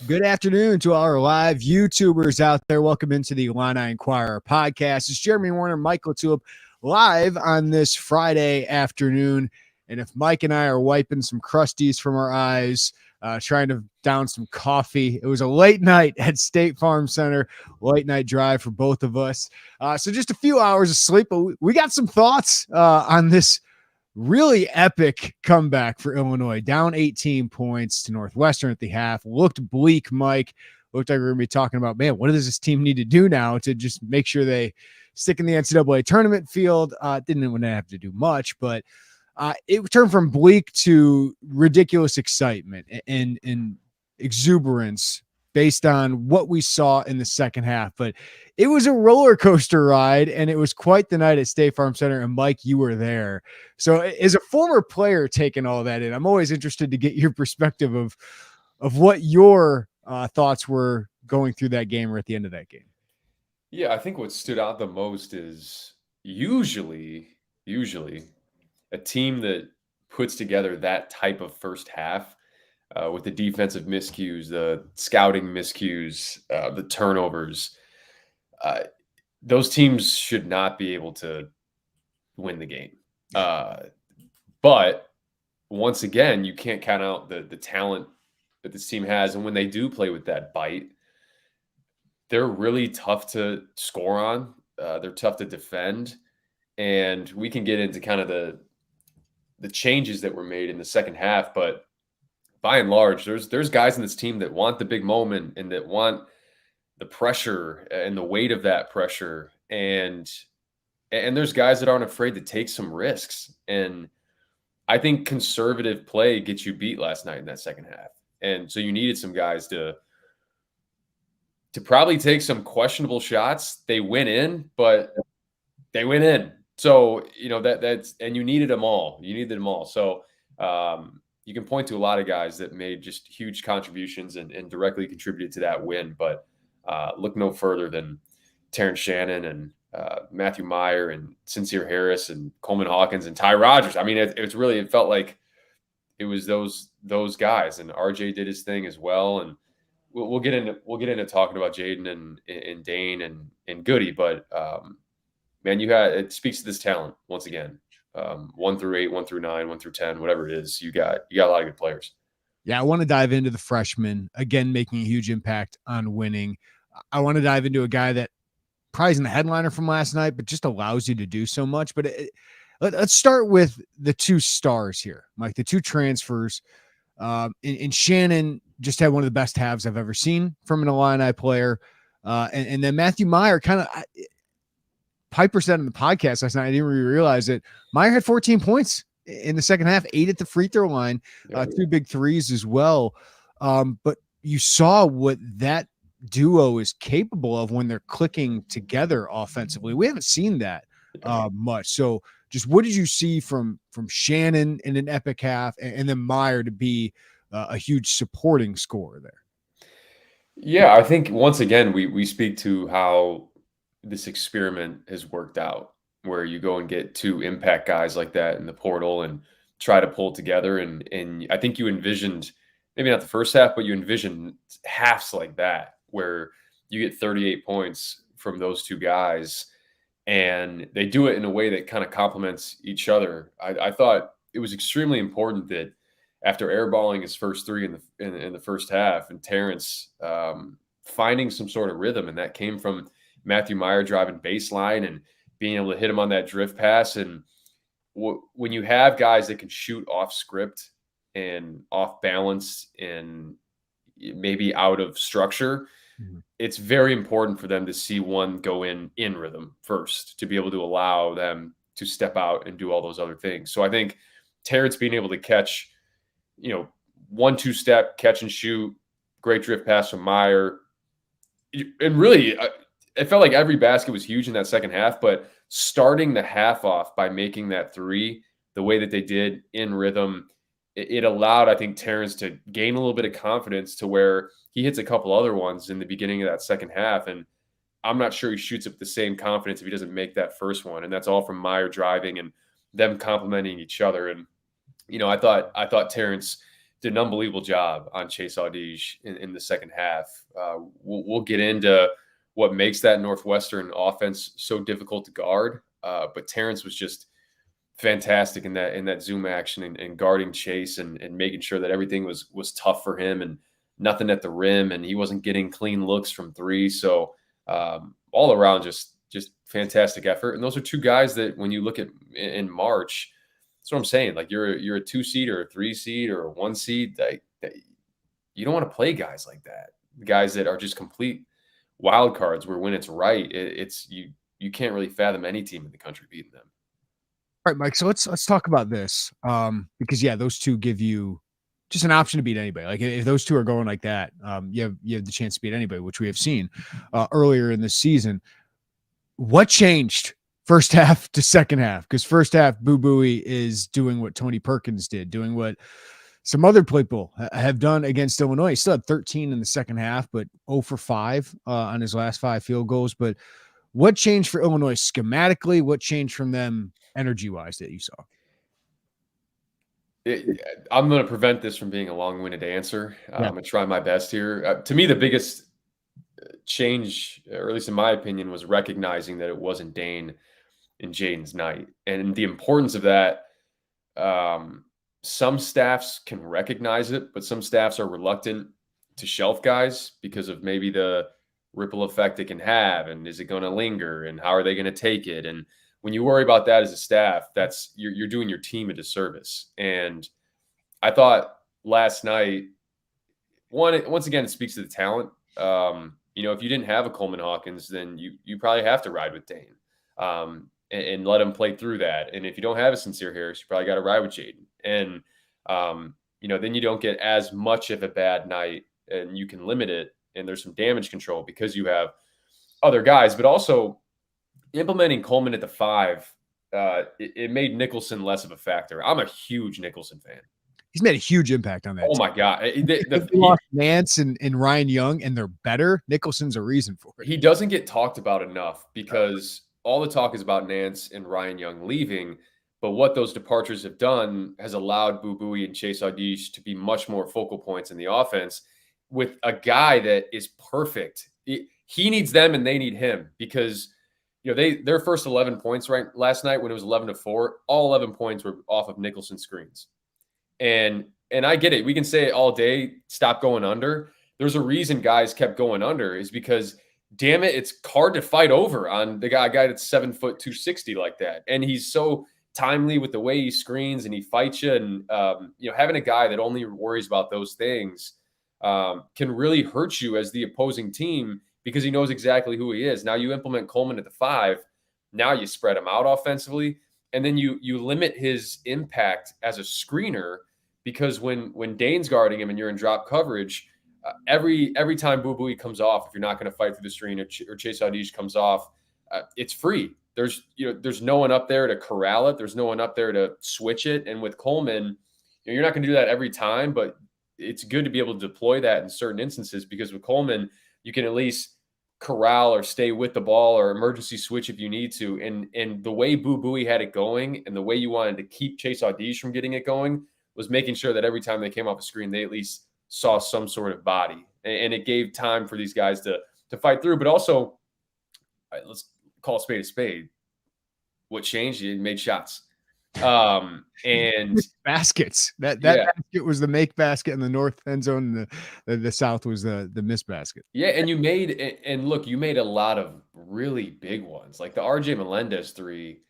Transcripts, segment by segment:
Good afternoon to our live YouTubers out there. Welcome into the Illini Inquirer podcast. It's Jeremy Werner, Mike LaTulip, live on this Friday afternoon. And if Mike and I are wiping some crusties from our eyes, trying to down some coffee, it was a late night at State Farm Center, late night drive for both of us. So just a few hours of sleep, but we got some thoughts on this really epic comeback for Illinois, down 18 points to Northwestern at the half. Looked bleak, Mike. Looked like we were going to be talking about, man, what does this team need to do now to just make sure they stick in the NCAA tournament field? Didn't want to have to do much, but it turned from bleak to ridiculous excitement and exuberance based on what we saw in the second half. But it was a roller coaster ride, and it was quite the night at State Farm Center. And Mike, you were there. So as a former player taking all that in, I'm always interested to get your perspective of what your thoughts were going through that game or at the end of that game. Yeah, I think what stood out the most is usually a team that puts together that type of first half with the defensive miscues, the scouting miscues, the turnovers. Those teams should not be able to win the game. But once again, you can't count out the talent that this team has. And when they do play with that bite, they're really tough to score on. They're tough to defend. And we can get into kind of the changes that were made in the second half. But by and large, there's guys in this team that want the big moment and that want the pressure and the weight of that pressure. And there's guys that aren't afraid to take some risks. And I think conservative play gets you beat last night in that second half. And so you needed some guys to probably take some questionable shots. They went in, but they went in. So, that's and you needed them all. So you can point to a lot of guys that made just huge contributions and directly contributed to that win. But look no further than Terrence Shannon and Matthew Meyer and Sencire Harris and Coleman Hawkins and Ty Rodgers. I mean, it felt like it was those guys, and RJ did his thing as well. And we'll get into talking about Jaden and Dane and Goody, but man, it speaks to this talent once again. 1 through 8, 1 through 9, 1 through 10, whatever it is, you got a lot of good players. Yeah, I want to dive into the freshmen, again, making a huge impact on winning. I want to dive into a guy that probably isn't the headliner from last night, but just allows you to do so much. But let's start with the two stars here, Mike, the two transfers. And Shannon just had one of the best halves I've ever seen from an Illini player. And then Matthew Meyer Piper said in the podcast last night, I didn't really realize it. Meyer had 14 points in the second half, 8 at the free throw line, 2 big threes as well. But you saw what that duo is capable of when they're clicking together offensively. We haven't seen that much. So just what did you see from Shannon in an epic half and then Meyer to be a huge supporting scorer there? Yeah, I think once again, we speak to how this experiment has worked out, where you go and get 2 impact guys like that in the portal and try to pull together. And I think you envisioned, maybe not the first half, but you envisioned halves like that, where you get 38 points from those 2 guys, and they do it in a way that kind of complements each other. I thought it was extremely important that after airballing his first 3 in the first half, and Terrence finding some sort of rhythm, and that came from Matthew Meyer driving baseline and being able to hit him on that drift pass. And when you have guys that can shoot off script and off balance and maybe out of structure, it's very important for them to see one go in rhythm first, to be able to allow them to step out and do all those other things. So I think Terrence being able to catch, 1-2 step, catch and shoot, great drift pass from Meyer. And really, it felt like every basket was huge in that second half, but starting the half off by making that 3 the way that they did in rhythm, it allowed, I think, Terrence to gain a little bit of confidence to where he hits a couple other ones in the beginning of that second half. And I'm not sure he shoots up the same confidence if he doesn't make that first one. And that's all from Meyer driving and them complementing each other. And, I thought Terrence did an unbelievable job on Chase Audige in the second half. We'll get into what makes that Northwestern offense so difficult to guard. But Terrence was just fantastic in that zoom action and guarding Chase and making sure that everything was tough for him and nothing at the rim, and he wasn't getting clean looks from three. So all around, just fantastic effort. And those are two guys that when you look at in March, that's what I'm saying. Like you're a 2 seed or a 3 seed or a 1 seed. You don't want to play guys like that. Guys that are just complete wild cards where when it's right, it's you can't really fathom any team in the country beating them. All right, Mike. So let's talk about this. Because those two give you just an option to beat anybody. Like if those two are going like that, you have the chance to beat anybody, which we have seen earlier in the season. What changed first half to second half? Because first half, Boo Buie is doing what Tony Perkins did, doing what some other people have done against Illinois. He still had 13 in the second half, but 0 for 5 on his last 5 field goals. But what changed for Illinois schematically? What changed from them energy-wise that you saw? I'm going to prevent this from being a long-winded answer. I'm going to try my best here. To me, the biggest change, or at least in my opinion, was recognizing that it wasn't Dane and Jaden's night. And the importance of that, some staffs can recognize it, but some staffs are reluctant to shelf guys because of maybe the ripple effect it can have. And is it going to linger? And how are they going to take it? And when you worry about that as a staff, that's you're doing your team a disservice. And I thought last night, once again, it speaks to the talent. If you didn't have a Coleman Hawkins, then you probably have to ride with Dane and let him play through that. And if you don't have a Sencire Harris, you probably got to ride with Jaden. And then you don't get as much of a bad night, and you can limit it. And there's some damage control because you have other guys, but also implementing Coleman at the 5, it made Nicholson less of a factor. I'm a huge Nicholson fan. He's made a huge impact on that. Oh my God. He lost Nance and Ryan Young, and they're better. Nicholson's a reason for it. He doesn't get talked about enough because all the talk is about Nance and Ryan Young leaving. But what those departures have done has allowed Boo Buie and Chase Audige to be much more focal points in the offense with a guy that is perfect. He needs them and they need him because their first 11 points right last night when it was 11-4, all 11 points were off of Nicholson screens. And I get it. We can say it all day, stop going under. There's a reason guys kept going under is because, damn it, it's hard to fight over on the guy that's 7 foot 260 like that. And he's so timely with the way he screens and he fights you. And, having a guy that only worries about those things can really hurt you as the opposing team because he knows exactly who he is. Now you implement Coleman at the 5. Now you spread him out offensively. And then you limit his impact as a screener because when Dane's guarding him and you're in drop coverage, every time Boo Buie comes off, if you're not going to fight through the screen or Chase Audige comes off, it's free. There's no one up there to corral it. There's no one up there to switch it. And with Coleman, you're not going to do that every time, but it's good to be able to deploy that in certain instances because with Coleman, you can at least corral or stay with the ball or emergency switch if you need to. And the way Boo Buie had it going and the way you wanted to keep Chase Audige from getting it going was making sure that every time they came off a screen, they at least saw some sort of body. And it gave time for these guys to fight through. But also, let's call a spade a spade. What changed? You made shots. And baskets. That basket was the make basket in the north end zone, and the south was the miss basket. Yeah, and you made a lot of really big ones. Like the RJ Melendez 3,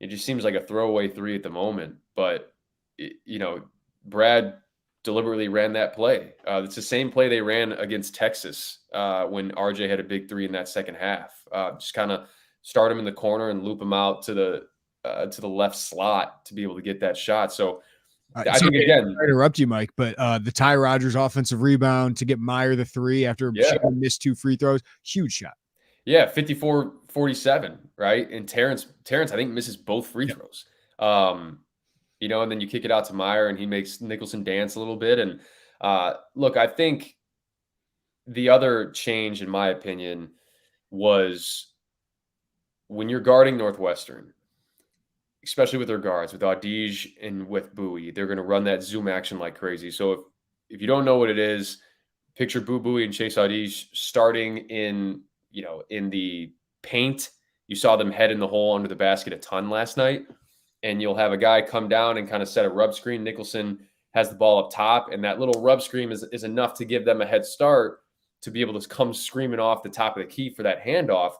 it just seems like a throwaway 3 at the moment. But Brad deliberately ran that play. It's the same play they ran against Texas when RJ had a big 3 in that second half. Just kind of start him in the corner and loop him out to the left slot to be able to get that shot. So I think again, I interrupt you, Mike, but the Ty Rodgers offensive rebound to get Meyer the 3 after Shannon missed 2 free throws, huge shot. Yeah, 54-47, right? And Terrence, I think misses both free throws. And then you kick it out to Meyer and he makes Nicholson dance a little bit. And look, I think the other change, in my opinion, was when you're guarding Northwestern, especially with their guards, with Audige and with Bowie. They're going to run that zoom action like crazy. So if you don't know what it is, picture Boo Buie and Chase Audige starting in the paint. You saw them head in the hole under the basket a ton last night. And you'll have a guy come down and kind of set a rub screen. Nicholson has the ball up top, and that little rub screen is enough to give them a head start to be able to come screaming off the top of the key for that handoff.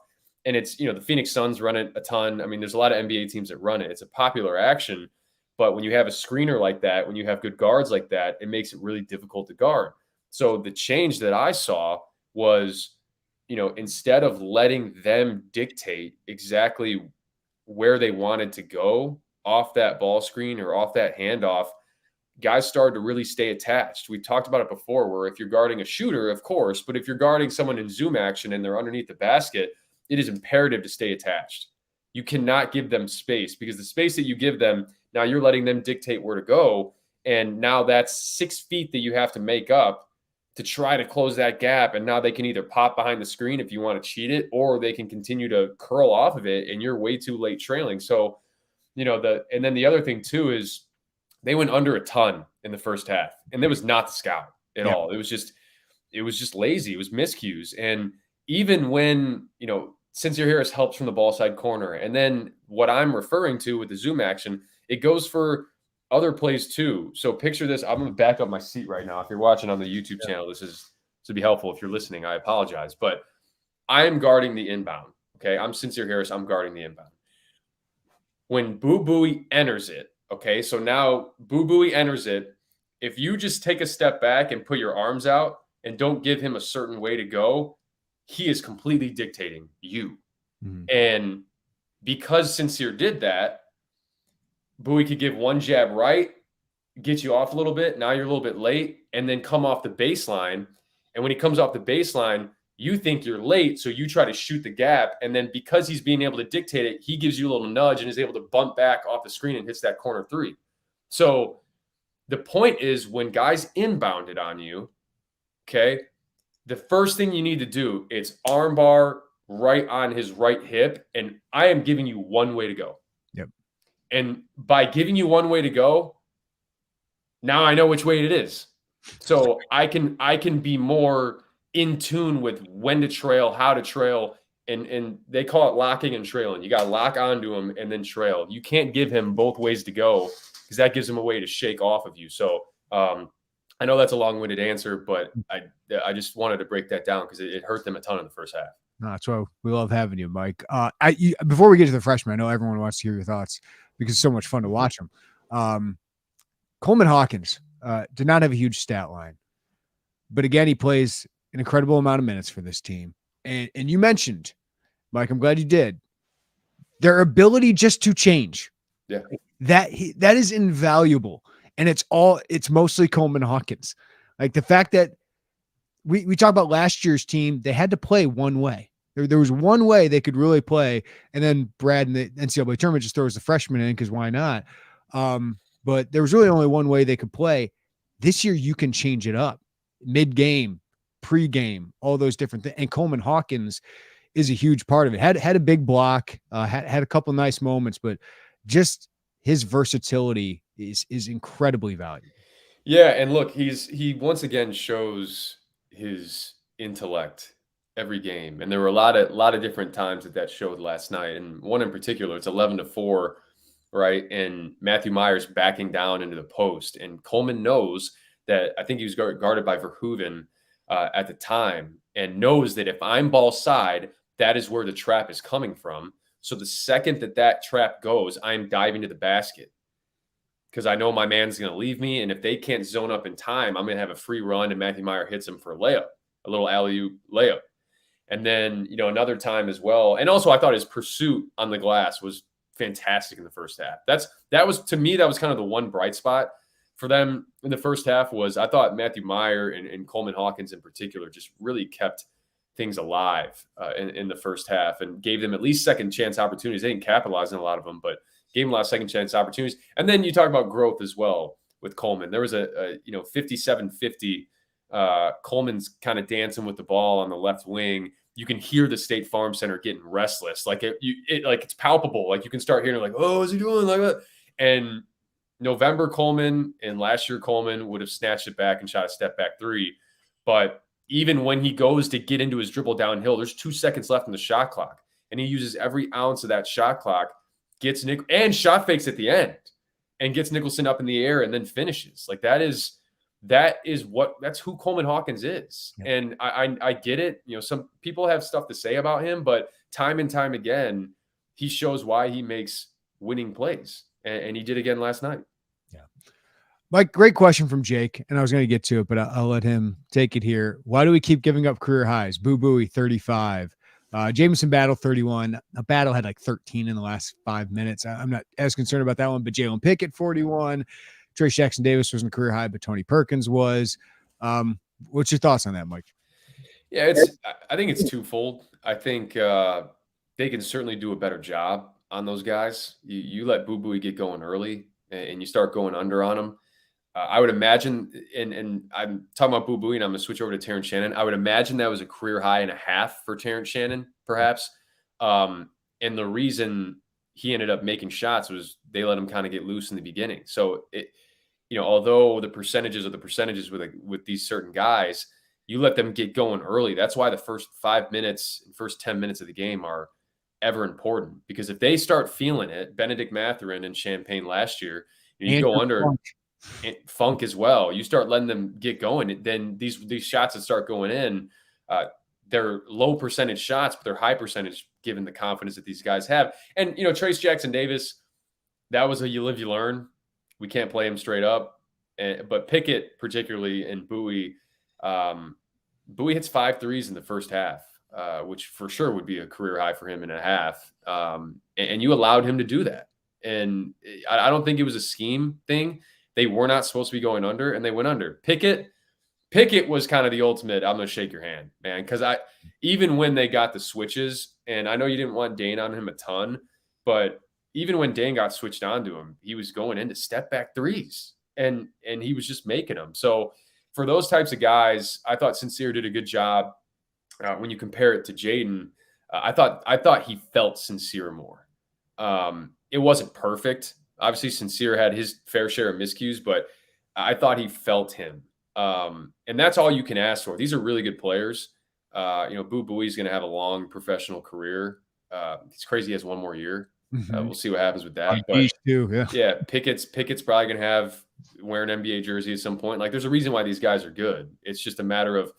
And it's, the Phoenix Suns run it a ton. I mean, there's a lot of NBA teams that run it. It's a popular action. But when you have a screener like that, when you have good guards like that, it makes it really difficult to guard. So the change that I saw was, instead of letting them dictate exactly where they wanted to go off that ball screen or off that handoff, guys started to really stay attached. We talked about it before, where if you're guarding a shooter, of course, but if you're guarding someone in zoom action and they're underneath the basket, it is imperative to stay attached. You cannot give them space, because the space that you give them, now you're letting them dictate where to go. And now that's 6 feet that you have to make up to try to close that gap. And now they can either pop behind the screen if you want to cheat it, or they can continue to curl off of it and you're way too late trailing. So, and then the other thing too is they went under a ton in the first half, and it was not the scout at all. It was just lazy. It was miscues. And even when, Sencire Harris helps from the ball side corner, and then what I'm referring to with the zoom action, it goes for other plays too. So picture this. I'm going to back up my seat right now. If you're watching on the YouTube channel, this would be helpful. If you're listening, I apologize, but I am guarding the inbound. Okay. I'm Sencire Harris. I'm guarding the inbound. When Boo Buie enters it, okay, so now Boo Buie enters it. If you just take a step back and put your arms out and don't give him a certain way to go, he is completely dictating you. Mm-hmm. And because Sencire did that, Buie could give one jab right, get you off a little bit. Now you're a little bit late, and then come off the baseline. And when he comes off the baseline, you think you're late, so you try to shoot the gap. And then because he's being able to dictate it, he gives you a little nudge and is able to bump back off the screen and hits that corner three. So the point is, when guys inbound it on you, okay, the first thing you need to do is arm bar right on his right hip, and I am giving you one way to go. Yep. And by giving you one way to go, now I know which way it is. So I can be more in tune with when to trail, how to trail, and they call it locking and trailing. You got to lock onto him and then trail. You can't give him both ways to go, because that gives him a way to shake off of you. So I know that's a long-winded answer, but I just wanted to break that down because it hurt them a ton in the first half. No, that's why we love having you, Mike. Before we get to the freshmen, I know everyone wants to hear your thoughts because it's so much fun to watch them. Coleman Hawkins did not have a huge stat line, but again, he plays an incredible amount of minutes for this team. And you mentioned, Mike, I'm glad you did, their ability just to change. Yeah. That is invaluable. And it's mostly Coleman Hawkins. Like the fact that we talk about last year's team, they had to play one way. There was one way they could really play. And then Brad in the NCAA tournament just throws the freshman in because why not? But there was really only one way they could play. This year, you can change it up mid-game, pre-game, all those different things. And Coleman Hawkins is a huge part of it. Had a big block, had a couple nice moments, but just his versatility is incredibly valuable. Yeah, and look, he once again shows his intellect every game, and there were a lot of different times that showed last night, and one in particular, it's 11-4, right? And Matthew Myers backing down into the post, and Coleman knows that, I think he was guarded by Verhoeven at the time, and knows that if I'm ball side, that is where the trap is coming from. So the second that trap goes, I'm diving to the basket, because I know my man's going to leave me. And if they can't zone up in time, I'm going to have a free run, and Matthew Meyer hits him for a layup, a little alley-oop layup. And then, another time as well. And also I thought his pursuit on the glass was fantastic in the first half. That was to me, that was kind of the one bright spot for them in the first half. Was I thought Matthew Meyer and Coleman Hawkins in particular just really kept things alive in the first half and gave them at least second chance opportunities. They didn't capitalize on a lot of them, but gave them a lot of second chance opportunities. And then you talk about growth as well with Coleman. There was a 57-50. Coleman's kind of dancing with the ball on the left wing. you can hear the State Farm Center getting restless. Like it's palpable. Like you can start hearing like, oh, is he doing like that? And November Coleman and last year Coleman would have snatched it back and shot a step back three. But even when he goes to get into his dribble downhill, there's 2 seconds left in the shot clock. And he uses every ounce of that shot clock, gets Nick and shot fakes at the end and gets Nicholson up in the air and then finishes. Like that's who Coleman Hawkins is. Yeah. And I get it. You know, some people have stuff to say about him, but time and time again, he shows why he makes winning plays. And he did again last night. Yeah. Mike, great question from Jake. And I was going to get to it, but I'll let him take it here. Why do we keep giving up career highs? Boo Booey, 35. Jamison Battle, 31. Battle had like 13 in the last 5 minutes. I'm not as concerned about that one, but Jalen Pickett, 41. Trace Jackson Davis wasn't a career high, but Tony Perkins was. What's your thoughts on that, Mike? Yeah, I think it's twofold. I think they can certainly do a better job on those guys. You let Boo Booey get going early and you start going under on them. I would imagine, and I'm talking about Boo Booey, and I'm going to switch over to Terrence Shannon. I would imagine that was a career high and a half for Terrence Shannon, perhaps. And the reason he ended up making shots was they let him kind of get loose in the beginning. So, although the percentages are the percentages with these certain guys, you let them get going early. That's why the first 5 minutes, first 10 minutes of the game are ever important. Because if they start feeling it, Benedict Mathurin and Champaign last year, you go under – Funk as well. You start letting them get going, then these shots that start going in, they're low percentage shots, but they're high percentage given the confidence that these guys have. And Trace Jackson Davis, that was a you live, you learn. We can't play him straight up. But Pickett particularly and Bowie hits 5 threes in the first half, which for sure would be a career high for him in a half. And you allowed him to do that. And I don't think it was a scheme thing. They were not supposed to be going under, and they went under. Pickett was kind of the ultimate, I'm going to shake your hand, man, because even when they got the switches, and I know you didn't want Dane on him a ton, but even when Dane got switched onto him, he was going into step-back threes, and he was just making them. So for those types of guys, I thought Sencire did a good job. When you compare it to Jaden, I thought he felt Sencire more. It wasn't perfect. Obviously, Sencire had his fair share of miscues, but I thought he felt him. And that's all you can ask for. These are really good players. Boo Booey's going to have a long professional career. It's crazy he has 1 more year. Mm-hmm. We'll see what happens with that. Yeah, Pickett's probably going to wear an NBA jersey at some point. Like, there's a reason why these guys are good. It's just a matter of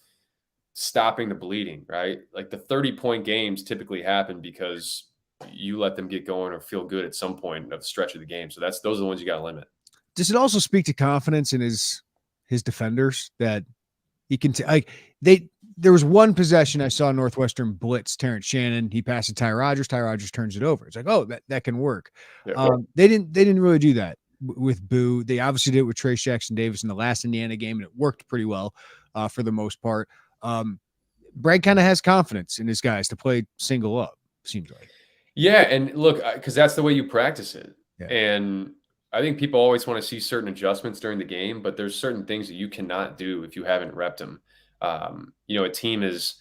stopping the bleeding, right? Like, the 30-point games typically happen because you let them get going or feel good at some point of the stretch of the game. So those are the ones you got to limit. Does it also speak to confidence in his defenders that he can there was one possession I saw Northwestern blitz Terrence Shannon. He passed to Ty Rodgers. Ty Rodgers turns it over. It's like, oh, that can work. Yeah. They didn't really do that with Boo. They obviously did it with Trace Jackson Davis in the last Indiana game, and it worked pretty well for the most part. Brad kind of has confidence in his guys to play single up, seems like. Yeah, and look, because that's the way you practice it. Yeah. And I think people always want to see certain adjustments during the game, but there's certain things that you cannot do if you haven't repped them. A team is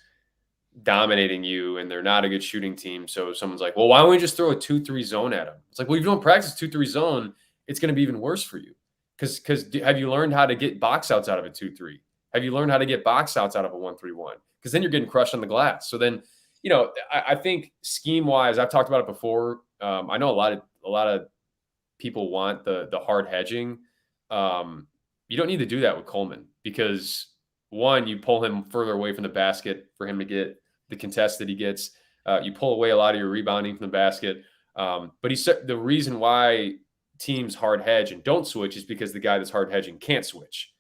dominating you, and they're not a good shooting team. So someone's like, well, why don't we just throw a 2-3 zone at them? It's like, well, if you don't practice 2-3 zone, it's going to be even worse for you. Because have you learned how to get box outs out of a 2-3? Have you learned how to get box outs out of a 1-3-1? Because then you're getting crushed on the glass. So then, I think scheme-wise, I've talked about it before. I know a lot of people want the hard hedging. You don't need to do that with Coleman because, one, you pull him further away from the basket for him to get the contest that he gets. You pull away a lot of your rebounding from the basket. But he said the reason why teams hard hedge and don't switch is because the guy that's hard hedging can't switch.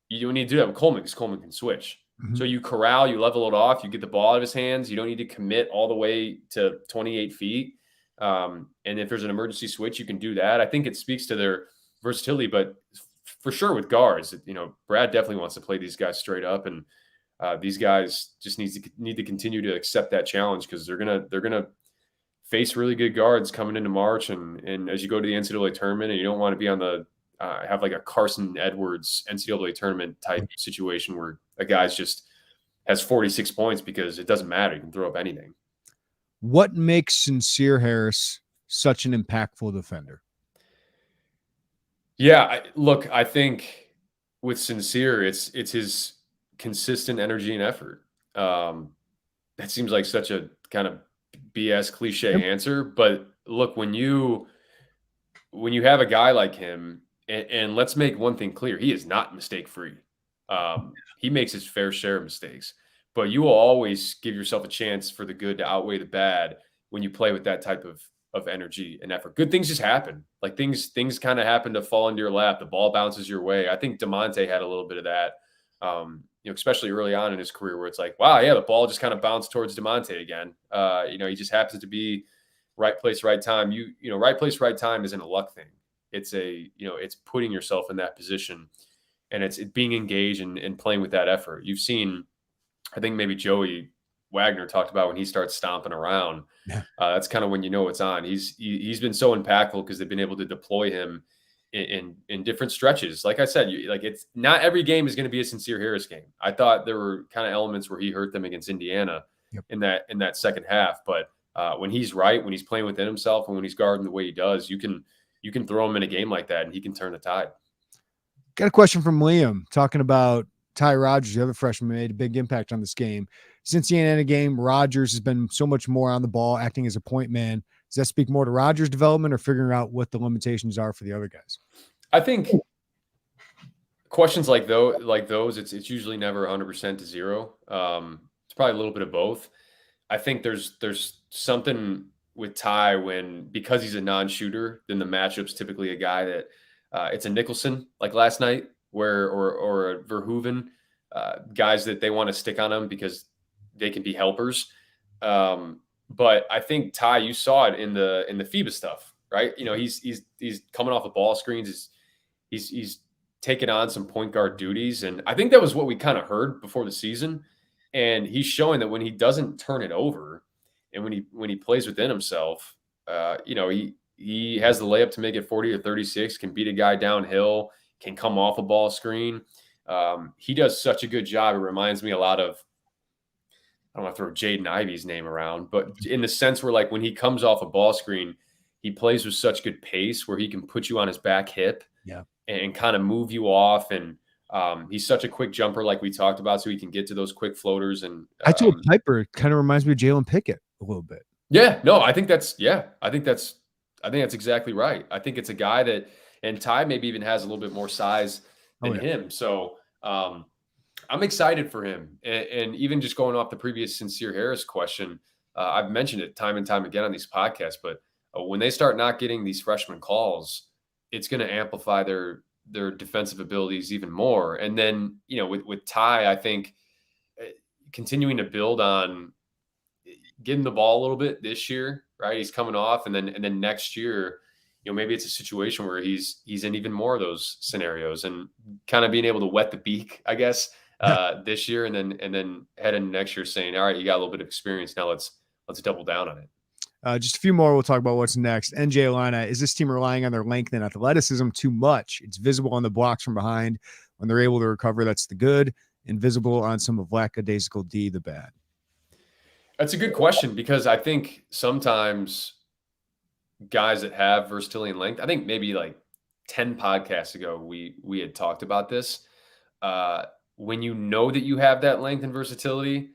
You don't need to do that with Coleman because Coleman can switch. Mm-hmm. So you corral, you level it off, you get the ball out of his hands. You don't need to commit all the way to 28 feet. And if there's an emergency switch, you can do that. I think it speaks to their versatility, but for sure with guards, Brad definitely wants to play these guys straight up. And these guys just need to continue to accept that challenge because they're gonna face really good guards coming into March. And as you go to the NCAA tournament and you don't want to be on the have like a Carson Edwards NCAA tournament type situation where a guy's just has 46 points because it doesn't matter. You can throw up anything. What makes Sencire Harris such an impactful defender? Yeah, look, I think with Sencire, it's his consistent energy and effort. That seems like such a kind of BS cliche Yep. answer, but look, when you have a guy like him, and let's make one thing clear, he is not mistake free. He makes his fair share of mistakes, but you will always give yourself a chance for the good to outweigh the bad when you play with that type of energy and effort. Good things just happen. Like things kind of happen to fall into your lap. The ball bounces your way. I think DeMonte had a little bit of that, especially early on in his career, where it's like, wow, yeah, the ball just kind of bounced towards DeMonte again. He just happens to be right place, right time. Right place, right time isn't a luck thing. It's it's putting yourself in that position, and it's being engaged and playing with that effort. You've seen, I think maybe Joey Wagner talked about when he starts stomping around. Yeah. That's kind of when you know it's on. He's been so impactful because they've been able to deploy him in different stretches. Like I said, it's not every game is going to be a Sencire Harris game. I thought there were kind of elements where he hurt them against Indiana in that second half, but when he's right, when he's playing within himself, and when he's guarding the way he does, you can throw him in a game like that, and he can turn the tide. Got a question from Liam talking about Ty Rodgers, the other freshman, made a big impact on this game. Since the Indiana game, Rodgers has been so much more on the ball, acting as a point man. Does that speak more to Rodgers' development or figuring out what the limitations are for the other guys? I think questions like those, it's usually never 100% to zero. It's probably a little bit of both. I think there's something with Ty because he's a non-shooter, then the matchup's typically a guy that it's a Nicholson like last night, or a Verhoeven, guys that they want to stick on him because they can be helpers. But I think Ty, you saw it in the FIBA stuff, right? He's coming off of ball screens. He's taking on some point guard duties, and I think that was what we kind of heard before the season. And he's showing that when he doesn't turn it over, and when he plays within himself, he has the layup to make it 40 or 36, can beat a guy downhill, can come off a ball screen. He does such a good job. It reminds me a lot of, I don't want to throw Jaden Ivey's name around, but in the sense where like when he comes off a ball screen, he plays with such good pace where he can put you on his back hip and kind of move you off. And he's such a quick jumper, like we talked about, so he can get to those quick floaters. And I told Piper, kind of reminds me of Jalen Pickett a little bit. Yeah, no, I think that's exactly right. I think it's a guy that, and Ty maybe even has a little bit more size than him. So I'm excited for him. And even just going off the previous Sencire Harris question, I've mentioned it time and time again on these podcasts, but when they start not getting these freshman calls, it's going to amplify their defensive abilities even more. And then, with Ty, I think continuing to build on getting the ball a little bit this year, right? He's coming off, and then next year, maybe it's a situation where he's in even more of those scenarios, and kind of being able to wet the beak, I guess, this year, and then head into next year saying, all right, you got a little bit of experience now. Let's double down on it. Just a few more. We'll talk about what's next. NJ Illini, is this team relying on their length and athleticism too much? It's visible on the blocks from behind when they're able to recover. That's the good. Invisible on some of lackadaisical D, the bad. That's a good question, because I think sometimes guys that have versatility and length, I think maybe like 10 podcasts ago, we had talked about this. When you know that you have that length and versatility,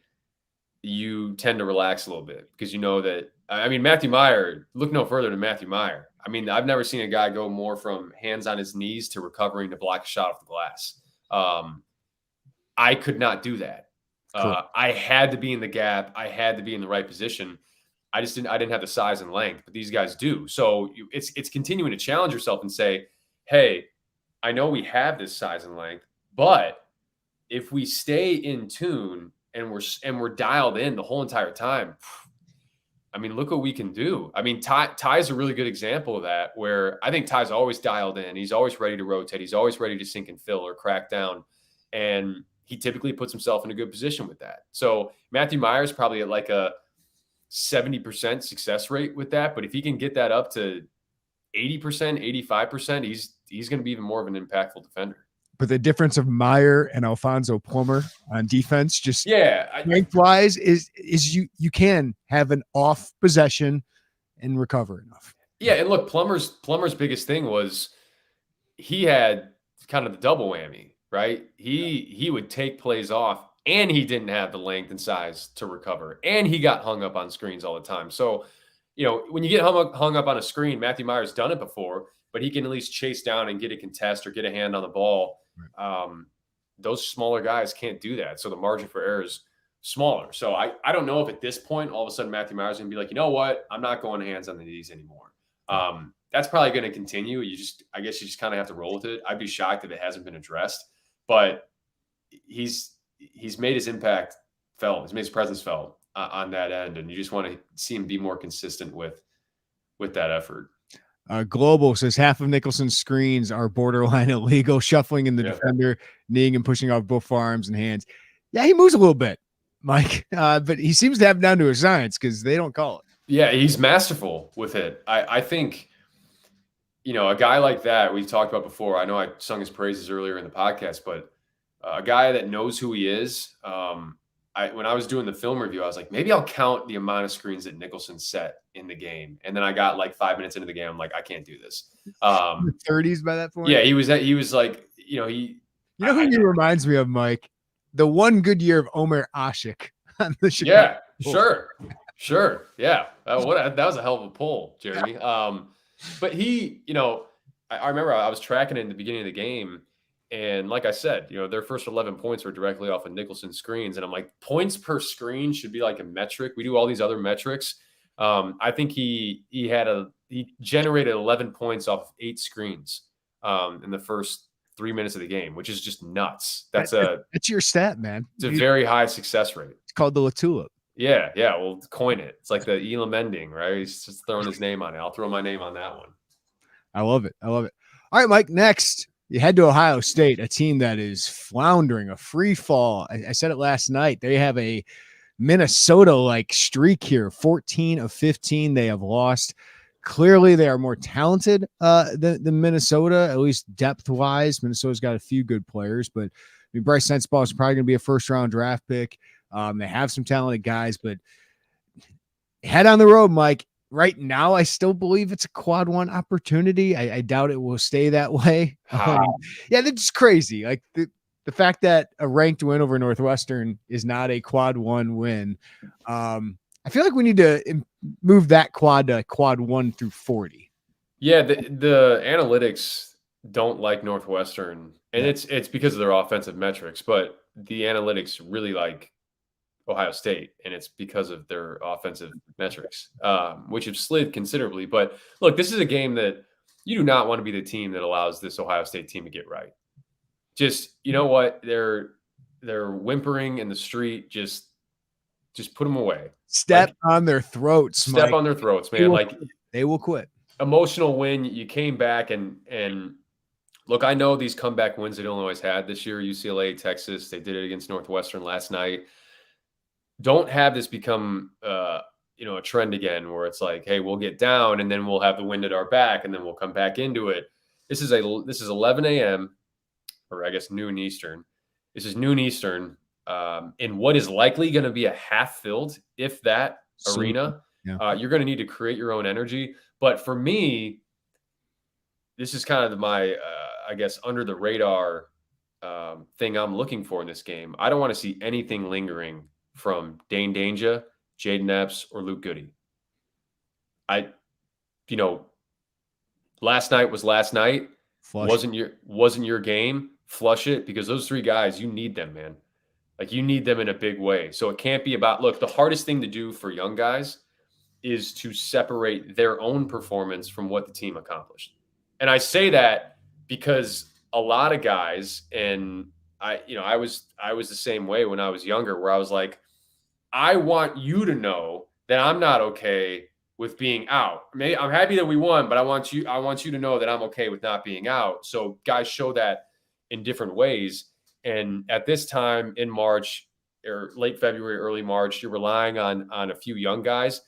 you tend to relax a little bit, because you know that, Matthew Meyer, look no further than Matthew Meyer. I've never seen a guy go more from hands on his knees to recovering to block a shot off the glass. I could not do that. I had to be in the gap. I had to be in the right position. I didn't have the size and length, but these guys do. So it's continuing to challenge yourself and say, hey, I know we have this size and length, but if we stay in tune and we're dialed in the whole entire time, look what we can do. Ty's a really good example of that, where I think Ty's always dialed in. He's always ready to rotate. He's always ready to sink and fill or crack down. And he typically puts himself in a good position with that. So Matthew Meyer's probably at like a 70% success rate with that. But if he can get that up to 80%, 85%, he's going to be even more of an impactful defender. But the difference of Meyer and Alfonso Plummer on defense, just strength wise, is you can have an off possession and recover enough. Yeah, and look, Plummer's biggest thing was he had kind of the double whammy, right? He would take plays off, and he didn't have the length and size to recover, and he got hung up on screens all the time. So, when you get hung up on a screen, Matthew Meyer's done it before, but he can at least chase down and get a contest or get a hand on the ball. Those smaller guys can't do that. So the margin for error is smaller. So I don't know if at this point, all of a sudden, Matthew Meyer's going to be like, you know what? I'm not going hands on the knees anymore. That's probably going to continue. I guess you just kind of have to roll with it. I'd be shocked if it hasn't been addressed, but he's made his impact felt. He's made his presence felt on that end. And you just want to see him be more consistent with that effort. Global says half of Nicholson's screens are borderline illegal, shuffling in the defender, kneeing and pushing off both arms and hands. Yeah, he moves a little bit, Mike, but he seems to have it down to a science because they don't call it. Yeah, he's masterful with it. I think, a guy like that we've talked about before. I know I sung his praises earlier in the podcast, but a guy that knows who he is. When I was doing the film review, I was like, maybe I'll count the amount of screens that Nicholson set in the game. And then I got like 5 minutes into the game. I'm like, I can't do this. 30s by that point. Yeah, he was like, who he reminds me of, Mike? The one good year of Omer Ashik on the Chicago. Yeah, sure. Yeah. That was a hell of a pull, Jeremy. But he, I remember I was tracking it in the beginning of the game. And like I said, their first 11 points were directly off of Nicholson screens. And I'm like, points per screen should be like a metric. We do all these other metrics. I think he generated 11 points off of 8 screens in the first 3 minutes of the game, which is just nuts. That's your stat, man. It's a very high success rate. It's called the LaTulip. Yeah. We'll coin it. It's like the Elam ending, right? He's just throwing his name on it. I'll throw my name on that one. I love it. All right, Mike, next. You head to Ohio State, a team that is floundering, a free fall. I said it last night. They have a Minnesota-like streak here. 14 of 15 they have lost. Clearly, they are more talented than Minnesota, at least depth-wise. Minnesota's got a few good players, but Bryce Sensabaugh is probably going to be a first-round draft pick. They have some talented guys, but head on the road, Mike. Right now, I still believe it's a quad one opportunity. I doubt it will stay that way. Yeah, they're just crazy. Like the fact that a ranked win over Northwestern is not a quad one win. I feel like we need to move that quad to quad 1 through 40. Yeah, the analytics don't like Northwestern, and it's because of their offensive metrics, but the analytics really like Ohio State, and it's because of their offensive metrics, which have slid considerably. But look, this is a game that you do not want to be the team that allows this Ohio State team to get right. Just, you know what? They're whimpering in the street. Just put them away. Step on their throats, Mike. On their throats, man. They will quit. Emotional win. You came back and look, I know these comeback wins that Illinois had this year, UCLA, Texas, they did it against Northwestern last night. Don't have this become, a trend again where it's like, hey, we'll get down and then we'll have the wind at our back and then we'll come back into it. This is 11 a.m. or I guess noon Eastern. This is noon Eastern in what is likely going to be a half filled, if that, arena. Yeah. You're going to need to create your own energy. But for me, this is kind of my, I guess, under the radar thing I'm looking for in this game. I don't want to see anything lingering from Dane Danger, Jaden Epps, or Luke Goody. Last night was last night. Wasn't your game. Flush it, because those 3 guys, you need them, man. Like, you need them in a big way. So it can't be about, look, the hardest thing to do for young guys is to separate their own performance from what the team accomplished. And I say that because a lot of guys, and I was the same way when I was younger, where I was like, I want you to know that I'm not okay with being out. I'm happy that we won, but I want you to know that I'm okay with not being out. So guys show that in different ways. And at this time in March or late February, early March, you're relying on a few young guys,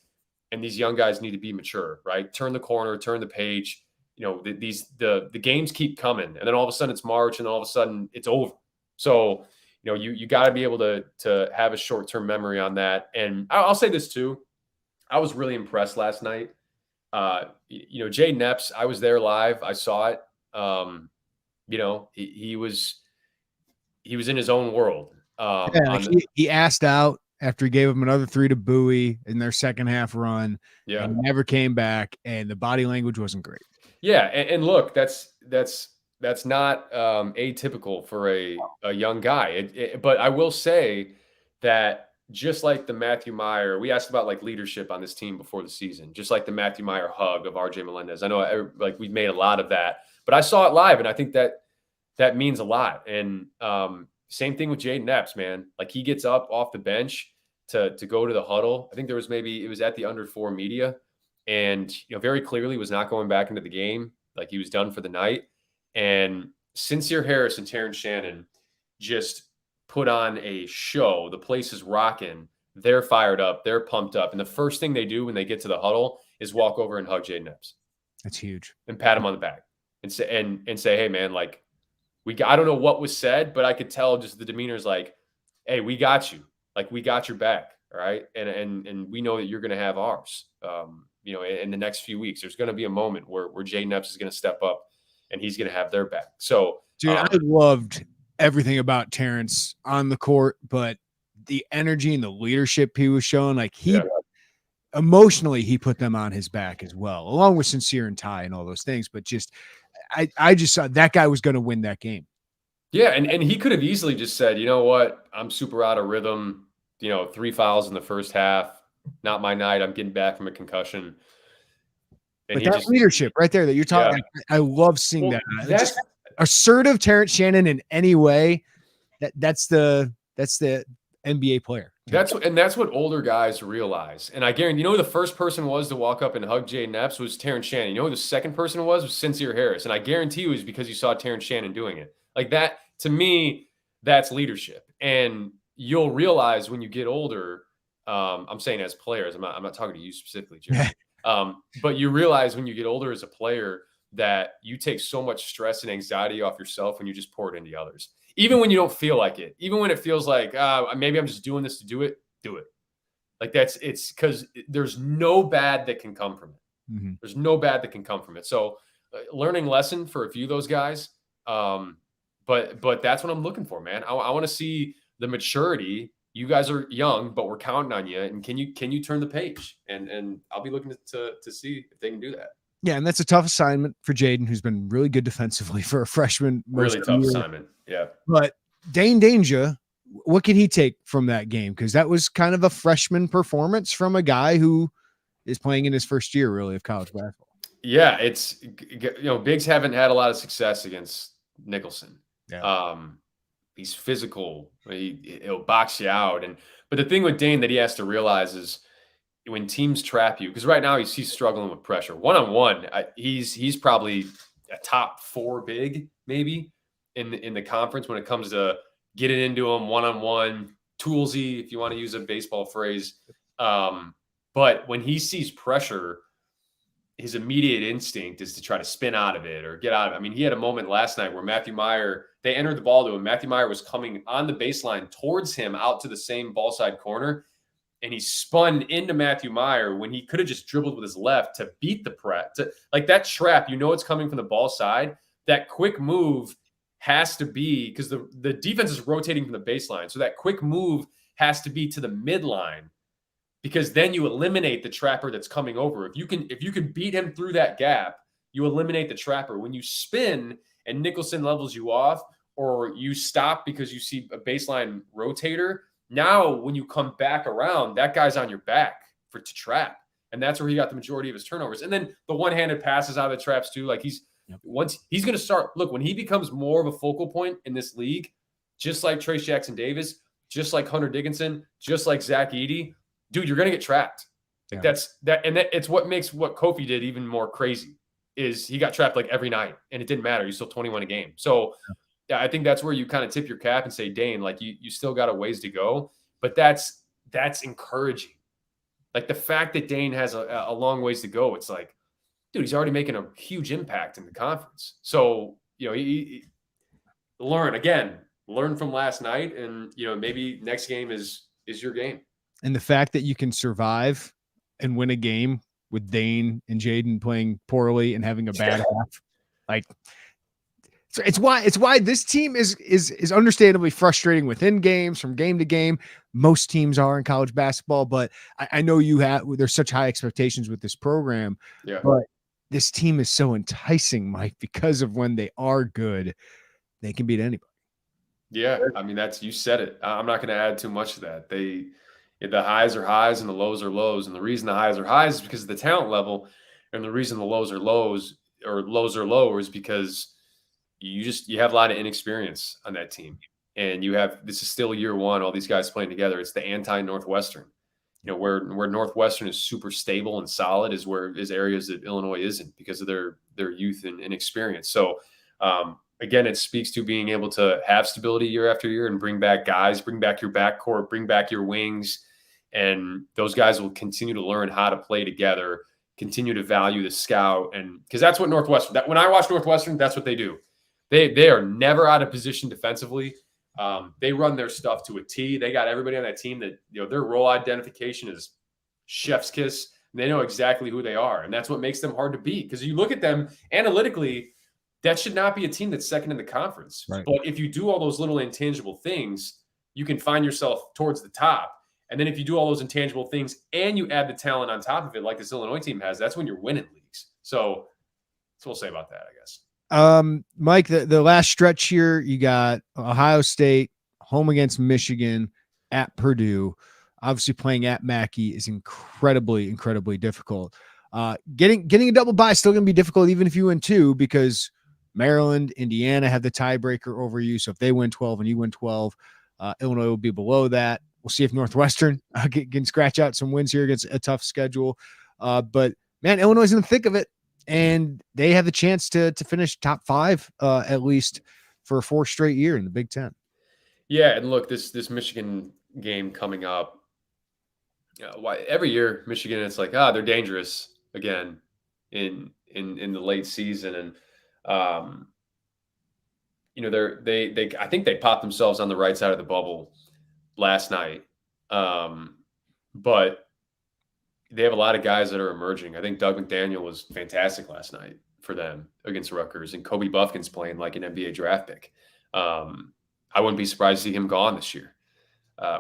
and these young guys need to be mature, right? Turn the corner, turn the page, the games keep coming, and then all of a sudden it's March, and then all of a sudden it's over. So, you got to be able to have a short-term memory on that. And I'll say this too. I was really impressed last night. Jaden Epps, I was there live. I saw it. He was in his own world. He asked out after he gave him another 3 to Bowie in their second half run. Yeah. And never came back, and the body language wasn't great. Yeah. And look, that's not atypical for a young guy. But I will say that just like the Matthew Meyer, we asked about like leadership on this team before the season, just like the Matthew Meyer hug of RJ Melendez. I know we've made a lot of that, but I saw it live, and I think that means a lot. And same thing with Jaden Epps, man. Like, he gets up off the bench to go to the huddle. I think it was at the under 4 media, and very clearly was not going back into the game. Like, he was done for the night. And Sencire Harris and Terrence Shannon just put on a show. The place is rocking. They're fired up. They're pumped up. And the first thing they do when they get to the huddle is walk over and hug Jaden Epps. That's huge. And pat him on the back and say, hey, man, like, I don't know what was said, but I could tell just the demeanor is like, hey, we got you. Like, we got your back. All right. And we know that you're going to have ours. In the next few weeks, there's going to be a moment where Jaden Epps is going to step up and he's going to have their back. So, dude, I loved everything about Terrence on the court, but the energy and the leadership he was showing, like emotionally, he put them on his back as well, along with Sencire and Ty and all those things. But I just saw that guy was going to win that game. Yeah. And he could have easily just said, you know what? I'm super out of rhythm. 3 fouls in the first half. Not my night. I'm getting back from a concussion. And but that leadership right there that you're talking, I love seeing that. Just assertive Terrence Shannon in any way. That's the NBA player. That's what older guys realize. And I guarantee, the first person was to walk up and hug Jaden Epps was Terrence Shannon. Who the second person was Sencire Harris. And I guarantee you it was because you saw Terrence Shannon doing it. Like that, to me, that's leadership. And you'll realize when you get older, I'm saying as players, I'm not talking to you specifically, Jeremy. But you realize when you get older as a player that you take so much stress and anxiety off yourself when you just pour it into others. Even when you don't feel like it, even when it feels like maybe I'm just doing this to do it. Like it's because there's no bad that can come from it. Mm-hmm. There's no bad that can come from it. So learning lesson for a few of those guys. But that's what I'm looking for, man. I want to see the maturity. You guys are young, but we're counting on you. And can you turn the page? And I'll be looking to see if they can do that. Yeah, and that's a tough assignment for Jaden, who's been really good defensively for a freshman. Really tough assignment, yeah. But Dane Danger, what can he take from that game? Because that was kind of a freshman performance from a guy who is playing in his first year, really, of college basketball. Yeah, it's bigs haven't had a lot of success against Nicholson. Yeah. He's physical. He'll box you out. But the thing with Dane that he has to realize is when teams trap you, because right now he's struggling with pressure. One-on-one, he's probably a top 4 big maybe in the conference when it comes to getting into him one-on-one, toolsy, if you want to use a baseball phrase. But when he sees pressure, his immediate instinct is to try to spin out of it or get out of it. I mean, he had a moment last night where Matthew Meyer, they entered the ball to him. Matthew Meyer was coming on the baseline towards him out to the same ball side corner. And he spun into Matthew Meyer when he could have just dribbled with his left to beat the press. Like that trap, it's coming from the ball side. That quick move has to be, because the defense is rotating from the baseline. So that quick move has to be to the midline, because then you eliminate the trapper that's coming over. If you can beat him through that gap, you eliminate the trapper. When you spin and Nicholson levels you off, or you stop because you see a baseline rotator, now, when you come back around, that guy's on your back to trap. And that's where he got the majority of his turnovers. And then the one-handed passes out of the traps too. Like he's going to start, look, when he becomes more of a focal point in this league, just like Trace Jackson Davis, just like Hunter Dickinson, just like Zach Edey, dude, you're going to get trapped. Like it's what makes what Kofi did even more crazy is he got trapped like every night and it didn't matter. He's still 21 a game. So yeah, I think that's where you kind of tip your cap and say, Dane, like you still got a ways to go, but that's encouraging. Like the fact that Dane has a long ways to go, it's like, dude, he's already making a huge impact in the conference. So, he learn from last night, and maybe next game is your game. And the fact that you can survive and win a game with Dane and Jaden playing poorly and having a bad half, like it's why this team is understandably frustrating within games, from game to game. Most teams are in college basketball, but I know there's such high expectations with this program. Yeah. But this team is so enticing, Mike, because of when they are good, they can beat anybody. Yeah, I mean, you said it. I'm not going to add too much to that. The highs are highs and the lows are lows, and the reason the highs are highs is because of the talent level, and the reason the lows are lows or lows are lower is because you have a lot of inexperience on that team, and this is still year one. All these guys playing together. It's the anti-Northwestern. Where Northwestern is super stable and solid is areas that Illinois isn't because of their youth and inexperience. So. Again, it speaks to being able to have stability year after year and bring back guys, bring back your backcourt, bring back your wings, and those guys will continue to learn how to play together, continue to value the scout, and because that's what Northwestern. When I watch Northwestern, that's what they do. They are never out of position defensively. They run their stuff to a T. They got everybody on that team that their role identification is chef's kiss. They know exactly who they are, and that's what makes them hard to beat. Because you look at them analytically. That should not be a team that's second in the conference. Right. But if you do all those little intangible things, you can find yourself towards the top. And then if you do all those intangible things and you add the talent on top of it, like this Illinois team has, that's when you're winning leagues. So that's what we'll say about that, I guess. Mike, the last stretch here, you got Ohio State, home against Michigan, at Purdue. Obviously playing at Mackey is incredibly, incredibly difficult. Getting a double bye is still going to be difficult even if you win 2, because Maryland, Indiana have the tiebreaker over you. So if they win 12 and you win 12, Illinois will be below that. We'll see if Northwestern can scratch out some wins here against a tough schedule. But man, Illinois is in the thick of it, and they have the chance to finish top 5 at least for a 4th straight year in the Big Ten. Yeah, and look, this Michigan game coming up. Every year Michigan, it's like they're dangerous again in the late season, and I think they popped themselves on the right side of the bubble last night. But they have a lot of guys that are emerging. I think Doug McDaniel was fantastic last night for them against Rutgers, and Kobe Buffkin's playing like an NBA draft pick. I wouldn't be surprised to see him gone this year,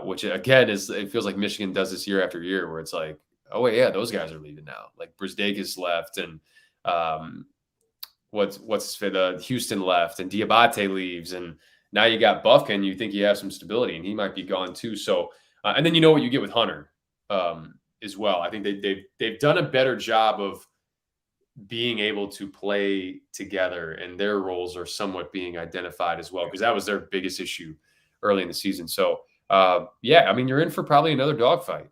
which again it feels like Michigan does this year after year, where it's like, oh yeah, those guys are leaving now. Like Brzdeikis left, and Houston left, and Diabate leaves, and now you got Buffkin. You think you have some stability, and he might be gone too. So, and then what you get with Hunter as well. I think they've done a better job of being able to play together, and their roles are somewhat being identified as well, because that was their biggest issue early in the season. So, yeah, I mean, you're in for probably another dogfight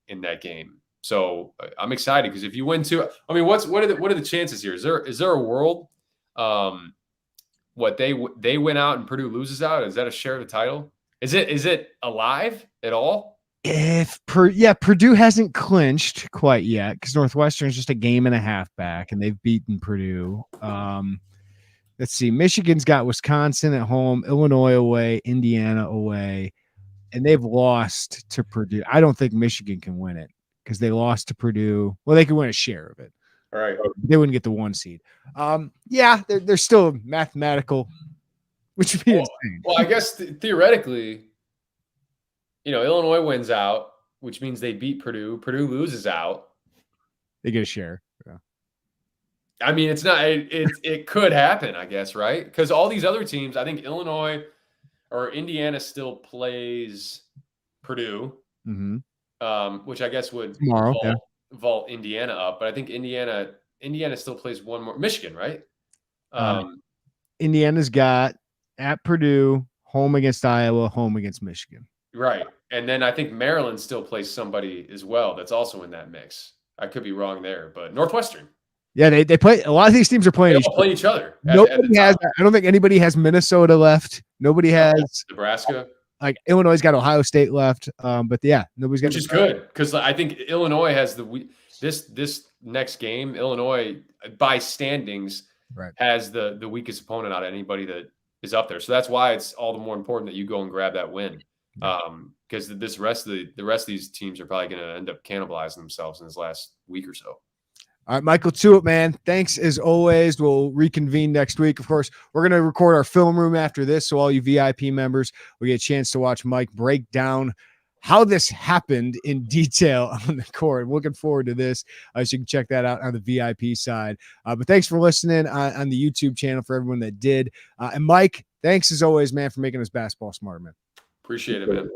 in that game. So I'm excited, because if you win 2, I mean, what are the chances here? Is there a world they win out and Purdue loses out? Is that a share of the title? Is it alive at all? Purdue hasn't clinched quite yet, because Northwestern is just a game and a half back, and they've beaten Purdue. Let's see. Michigan's got Wisconsin at home, Illinois away, Indiana away, and they've lost to Purdue. I don't think Michigan can win it, because they lost to Purdue. Well, they could win a share of it. All right. They wouldn't get the 1 seed. Yeah, they're still mathematical, which would be insane. Well, I guess theoretically, Illinois wins out, which means they beat Purdue. Purdue loses out. They get a share. Yeah. I mean, it's not. It could happen, I guess, right? Because all these other teams, I think Illinois or Indiana still plays Purdue. Mm-hmm. Which I guess would vault Indiana up, but I think Indiana still plays one more. Michigan, right? Indiana's got at Purdue, home against Iowa, home against Michigan. Right, and then I think Maryland still plays somebody as well that's also in that mix. I could be wrong there, but Northwestern. Yeah, they play. A lot of these teams are playing. They all play each other. Nobody has. I don't think anybody has Minnesota left. Nobody has Nebraska. Like Illinois got Ohio State left, but yeah, nobody's got. Which is good, because I think Illinois has this next game, Illinois by standings Right. has the weakest opponent out of anybody that is up there. So that's why it's all the more important that you go and grab that win. Because the rest of these teams are probably going to end up cannibalizing themselves in this last week or so. All right, Mike LaTulip, man, thanks as always. We'll reconvene next week. Of course, we're going to record our film room after this, so all you VIP members will get a chance to watch Mike break down how this happened in detail on the court. I'm looking forward to this. So you can check that out on the VIP side. But thanks for listening on the YouTube channel for everyone that did. And Mike, thanks as always, man, for making us basketball smart, man. Appreciate it, man.